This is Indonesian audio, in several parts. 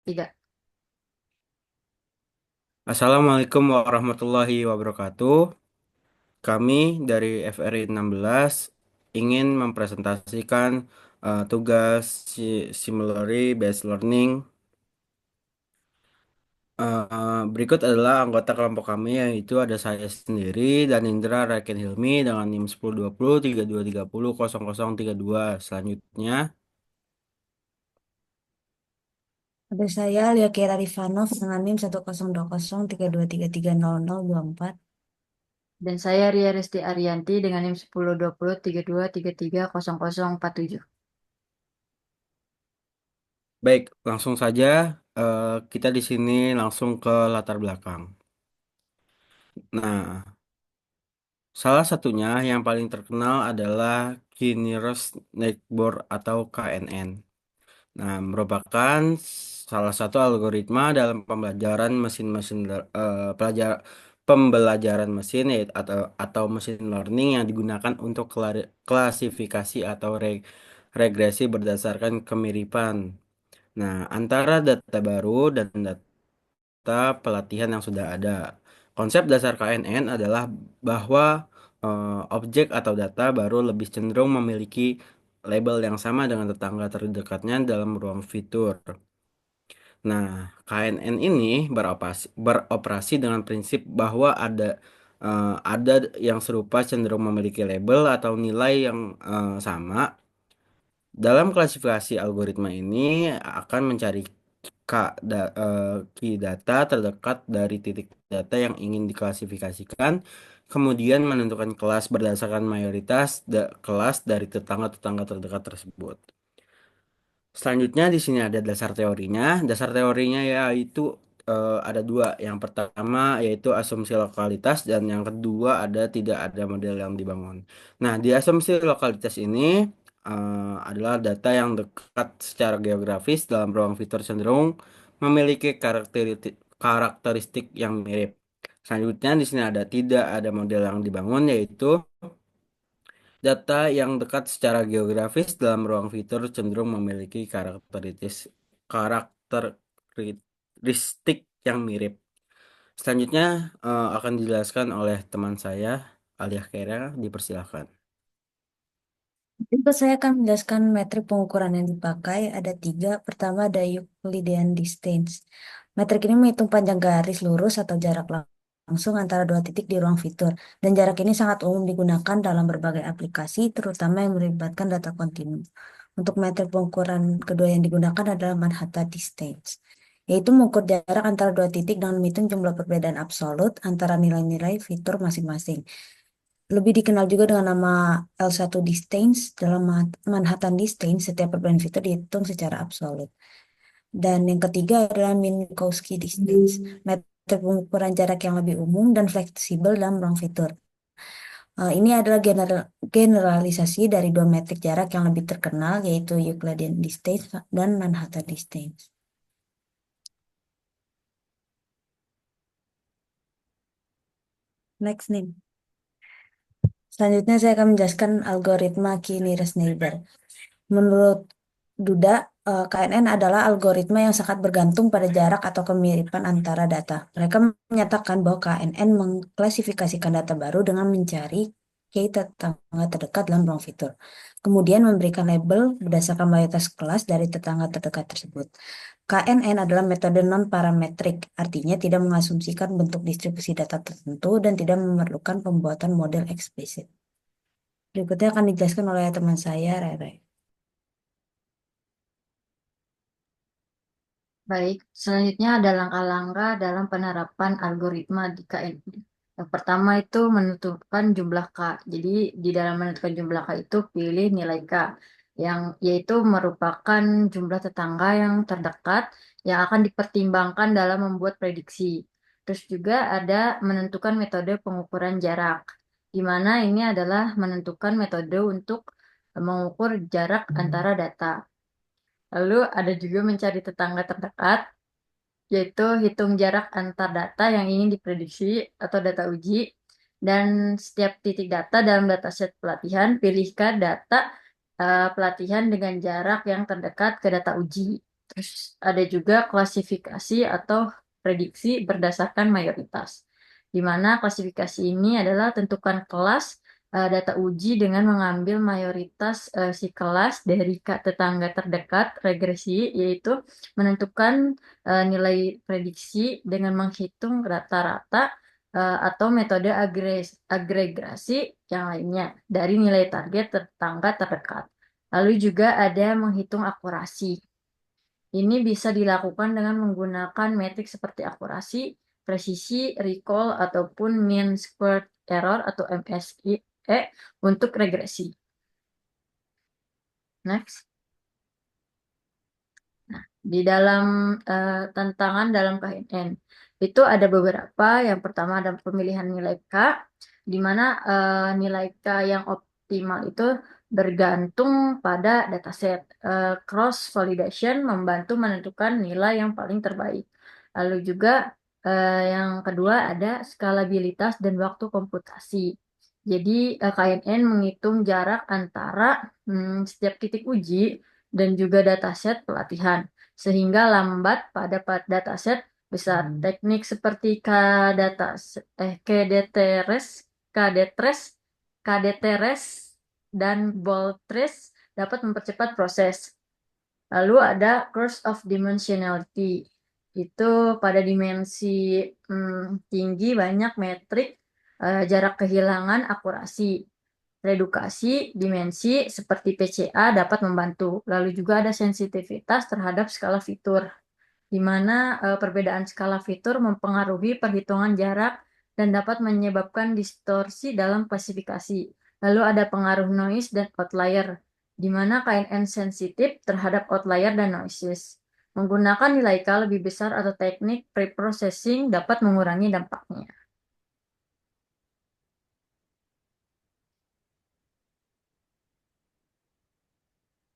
Tiga. Assalamualaikum warahmatullahi wabarakatuh. Kami dari FRI 16 ingin mempresentasikan tugas Similarly Based Learning. Berikut adalah anggota kelompok kami yaitu ada saya sendiri dan Indra Raken Hilmi dengan NIM 1020 3230 0032. Selanjutnya, Ada saya, Lia Kira Rifanov, dengan NIM 102032330024. Dan saya Ria Resti Arianti dengan NIM 102032330047. baik, langsung saja kita di sini langsung ke latar belakang. Nah, salah satunya yang paling terkenal adalah Kinnear's Netboard atau KNN. Nah, merupakan salah satu algoritma dalam pembelajaran mesin-mesin pembelajaran mesin yaitu atau mesin learning yang digunakan untuk klasifikasi atau regresi berdasarkan kemiripan. Nah, antara data baru dan data pelatihan yang sudah ada. Konsep dasar KNN adalah bahwa objek atau data baru lebih cenderung memiliki label yang sama dengan tetangga terdekatnya dalam ruang fitur. Nah, KNN ini beroperasi dengan prinsip bahwa ada yang serupa cenderung memiliki label atau nilai yang sama. Dalam klasifikasi algoritma ini akan mencari key data terdekat dari titik data yang ingin diklasifikasikan, kemudian menentukan kelas berdasarkan mayoritas kelas dari tetangga-tetangga terdekat tersebut. Selanjutnya di sini ada dasar teorinya. Dasar teorinya yaitu ada dua. Yang pertama yaitu asumsi lokalitas dan yang kedua ada tidak ada model yang dibangun. Nah, di asumsi lokalitas ini adalah data yang dekat secara geografis dalam ruang fitur cenderung memiliki karakteristik yang mirip. Selanjutnya di sini ada tidak ada model yang dibangun yaitu data yang dekat secara geografis dalam ruang fitur cenderung memiliki karakteristik yang mirip. Selanjutnya akan dijelaskan oleh teman saya, Alia Kera, dipersilahkan. Itu saya akan menjelaskan metrik pengukuran yang dipakai. Ada tiga. Pertama ada Euclidean distance. Metrik ini menghitung panjang garis lurus atau jarak langsung antara dua titik di ruang fitur. Dan jarak ini sangat umum digunakan dalam berbagai aplikasi, terutama yang melibatkan data kontinu. Untuk metrik pengukuran kedua yang digunakan adalah Manhattan distance, yaitu mengukur jarak antara dua titik dengan menghitung jumlah perbedaan absolut antara nilai-nilai fitur masing-masing. Lebih dikenal juga dengan nama L1 distance. Dalam Manhattan distance, setiap perbedaan fitur dihitung secara absolut. Dan yang ketiga adalah Minkowski distance, metode pengukuran jarak yang lebih umum dan fleksibel dalam ruang fitur. Ini adalah generalisasi dari dua metrik jarak yang lebih terkenal, yaitu Euclidean distance dan Manhattan distance. Next nih. Selanjutnya saya akan menjelaskan algoritma key nearest neighbor. Menurut Duda, KNN adalah algoritma yang sangat bergantung pada jarak atau kemiripan antara data. Mereka menyatakan bahwa KNN mengklasifikasikan data baru dengan mencari key tetangga terdekat dalam ruang fitur. Kemudian memberikan label berdasarkan mayoritas kelas dari tetangga terdekat tersebut. KNN adalah metode non-parametrik, artinya tidak mengasumsikan bentuk distribusi data tertentu dan tidak memerlukan pembuatan model eksplisit. Berikutnya akan dijelaskan oleh teman saya, Rere. Baik, selanjutnya ada langkah-langkah dalam penerapan algoritma di KNN. Yang pertama itu menentukan jumlah K. Jadi di dalam menentukan jumlah K itu pilih nilai K yang yaitu merupakan jumlah tetangga yang terdekat yang akan dipertimbangkan dalam membuat prediksi. Terus juga ada menentukan metode pengukuran jarak, di mana ini adalah menentukan metode untuk mengukur jarak antara data. Lalu ada juga mencari tetangga terdekat, yaitu hitung jarak antar data yang ingin diprediksi atau data uji. Dan setiap titik data dalam dataset pelatihan, pilihkan data pelatihan dengan jarak yang terdekat ke data uji. Terus ada juga klasifikasi atau prediksi berdasarkan mayoritas, di mana klasifikasi ini adalah tentukan kelas data uji dengan mengambil mayoritas si kelas dari tetangga terdekat regresi, yaitu menentukan nilai prediksi dengan menghitung rata-rata atau metode agregasi yang lainnya dari nilai target tetangga terdekat. Lalu juga ada menghitung akurasi. Ini bisa dilakukan dengan menggunakan metrik seperti akurasi, presisi, recall, ataupun mean squared error atau MSE untuk regresi. Next. Nah, di dalam tantangan dalam KNN itu ada beberapa. Yang pertama ada pemilihan nilai K, di mana nilai K yang optimal itu bergantung pada dataset. Cross validation membantu menentukan nilai yang paling terbaik. Lalu juga yang kedua ada skalabilitas dan waktu komputasi. Jadi KNN menghitung jarak antara setiap titik uji dan juga dataset pelatihan, sehingga lambat pada dataset besar. Teknik seperti KDTRES, KDTRES, KDTRES, dan BOLTRES dapat mempercepat proses. Lalu ada Curse of Dimensionality. Itu pada dimensi tinggi banyak metrik, jarak kehilangan akurasi. Redukasi dimensi seperti PCA dapat membantu. Lalu juga ada sensitivitas terhadap skala fitur, di mana perbedaan skala fitur mempengaruhi perhitungan jarak dan dapat menyebabkan distorsi dalam klasifikasi. Lalu ada pengaruh noise dan outlier, di mana KNN sensitif terhadap outlier dan noises. Menggunakan nilai K lebih besar atau teknik preprocessing dapat mengurangi dampaknya.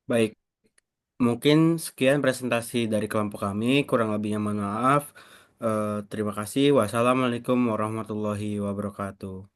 Baik, mungkin sekian presentasi dari kelompok kami. Kurang lebihnya mohon maaf. Terima kasih. Wassalamualaikum warahmatullahi wabarakatuh.